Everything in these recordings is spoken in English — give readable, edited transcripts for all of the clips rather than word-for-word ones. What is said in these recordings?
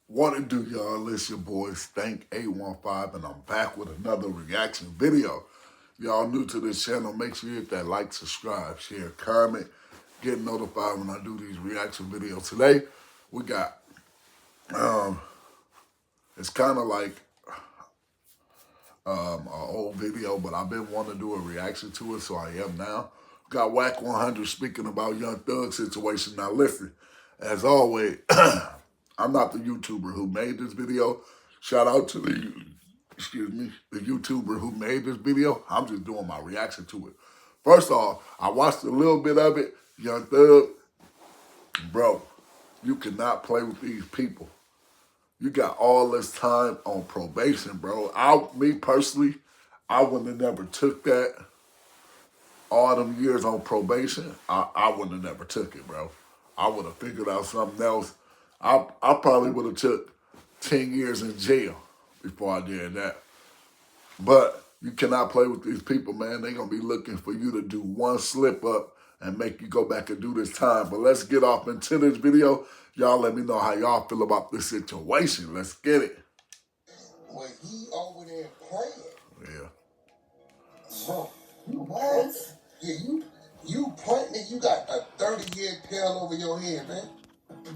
What it do, y'all? It's your boy Stank815, and I'm back with another reaction video. Y'all new to this channel, make sure you hit that like, subscribe, share, comment, get notified when I do these reaction videos. Today, we got, it's kind of like an old video, but I've been wanting to do a reaction to it, so I am now. Got Wack 100 speaking about Young Thug situation. Now listen, as always, I'm not the YouTuber who made this video. Shout out to the YouTuber who made this video. I'm just doing my reaction to it. First off, I watched a little bit of it. Young Thug, bro, you cannot play with these people. You got all this time on probation, bro. Me personally, I wouldn't have never took that. All them years on probation, I wouldn't have never took it, bro. I would have figured out something else. I probably would have took 10 years in jail before I did that. But you cannot play with these people, man. They're going to be looking for you to do one slip up and make you go back and do this time. But let's get off into this video. Y'all let me know how y'all feel about this situation. Let's get it. When he over there playing. Yeah. Bro, what? Yeah, you planting, you got a 30-year tail over your head, man.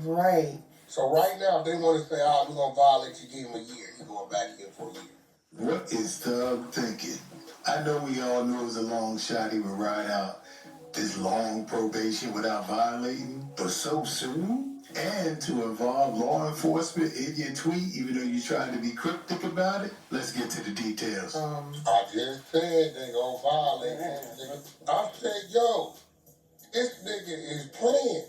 Right. So right now, if they want to say, oh, we're going to violate you, give him a year. You're going back here for a year. What is Thug thinking? I know we all knew it was a long shot he would ride out this long probation without violating, but so soon? And to involve law enforcement in your tweet, even though you tried to be cryptic about it? Let's get to the details. I just said they going to violate him. I said, yo, this nigga is playing.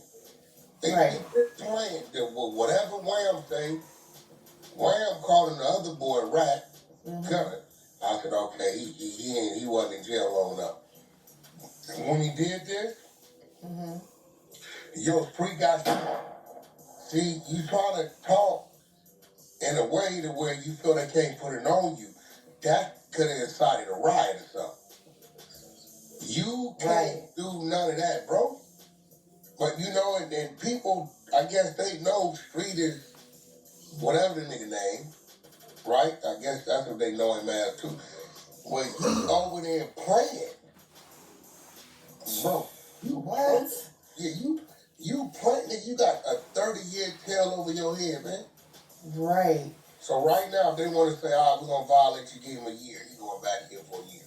Right. Playing. Whatever Wham say, Wham calling the other boy rat. I said, okay, he wasn't in jail long enough. When he did this, your free got see, you trying to talk in a way to where you feel they can't put it on you. That could have incited a riot or something. You can't do none of that, bro. But you know, and then people, I guess they know Street is whatever the nigga name, right? I guess that's what they know him as too. When he over there playing, bro, You what? Yeah, you planting, you got a 30-year tail over your head, man. Right. So right now, if they want to say, oh, we're going to violate you, give him a year. You're going back here for a year.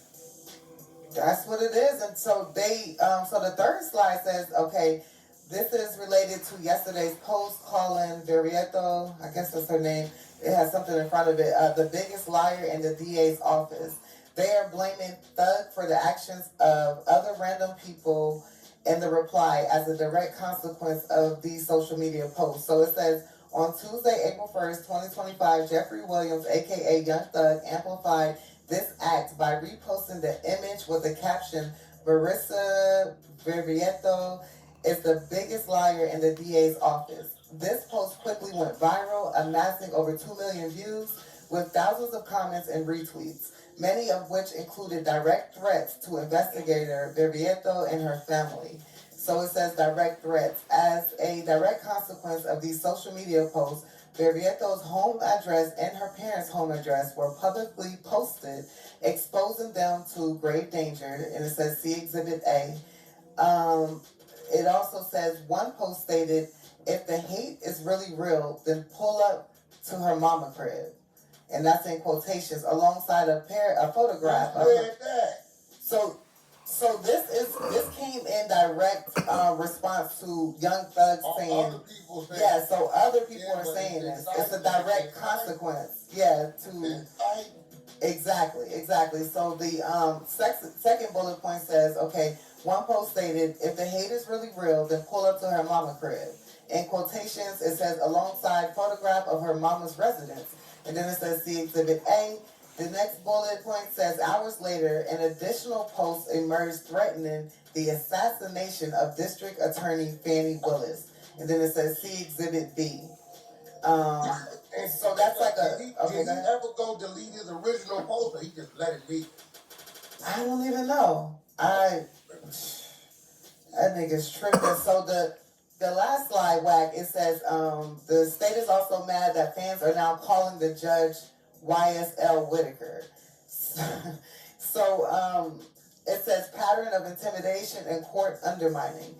That's what it is. And so so the third slide says, okay, this is related to yesterday's post calling Verieto, I guess that's her name. It has something in front of it. The biggest liar in the DA's office. They are blaming Thug for the actions of other random people in the reply as a direct consequence of these social media posts. So it says, on Tuesday, April 1st, 2025, Jeffrey Williams, a.k.a. Young Thug, amplified this act by reposting the image with the caption, Marissa Verieto is the biggest liar in the DA's office. This post quickly went viral, amassing over 2 million views with thousands of comments and retweets, many of which included direct threats to investigator Verieto and her family. So it says direct threats. As a direct consequence of these social media posts, Verieto's home address and her parents' home address were publicly posted, exposing them to grave danger, and it says see Exhibit A. It also says one post stated, if the hate is really real, then pull up to her mama crib. And that's in quotations, alongside a photograph of her. So this came in direct response to Young Thug saying, yeah, so other people are saying this. It's a direct consequence. Yeah, to exactly. So the second bullet point says, okay, one post stated, if the hate is really real, then pull up to her mama crib. In quotations, it says alongside photograph of her mama's residence. And then it says see Exhibit A. The next bullet point says, hours later, an additional post emerged threatening the assassination of District Attorney Fannie Willis. And then it says, see Exhibit B. And so that's like a... Did he ever go delete his original post, or he just let it be? I don't even know. That nigga's tripping. So the last slide, Wack, it says the state is also mad that fans are now calling the judge YSL Whitaker. So it says pattern of intimidation and court undermining.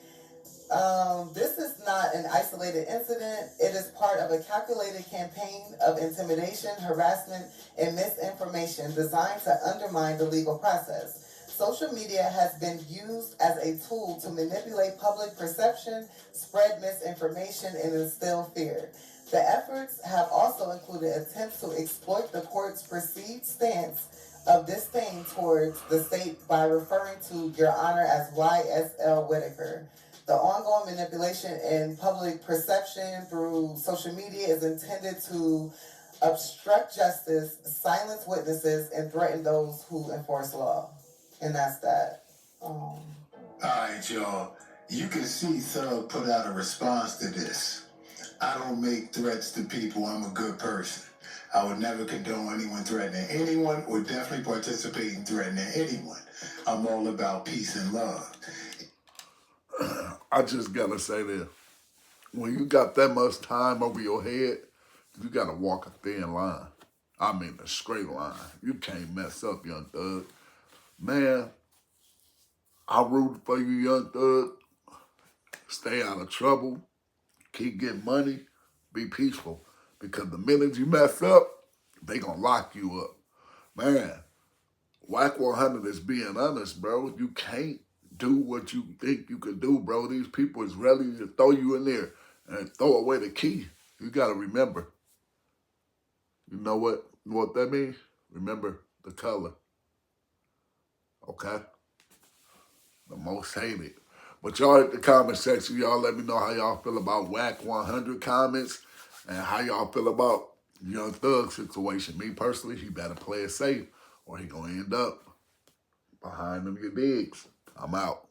This is not an isolated incident. It is part of a calculated campaign of intimidation, harassment, and misinformation designed to undermine the legal process. Social media has been used as a tool to manipulate public perception, spread misinformation, and instill fear. The efforts have also included attempts to exploit the court's perceived stance of disdain towards the state by referring to Your Honor as YSL Whitaker. The ongoing manipulation in public perception through social media is intended to obstruct justice, silence witnesses, and threaten those who enforce law. And that's that. All right, y'all. You can see Thug put out a response to this. I don't make threats to people. I'm a good person. I would never condone anyone threatening anyone or definitely participate in threatening anyone. I'm all about peace and love. I just gotta say this. When you got that much time over your head, you gotta walk a thin line. I mean a straight line. You can't mess up, Young Thug. Man, I root for you, Young Thug. Stay out of trouble. Keep getting money. Be peaceful. Because the minute you mess up, they gonna lock you up. Man, Wack 100 is being honest, bro. You can't do what you think you could do, bro. These people is ready to throw you in there and throw away the key. You gotta remember. You know what that means? Remember the color. Okay? The most hated. But y'all hit the comment section. Y'all let me know how y'all feel about Wack 100 comments and how y'all feel about Young Thug situation. Me personally, he better play it safe or he gonna end up behind them your digs. I'm out.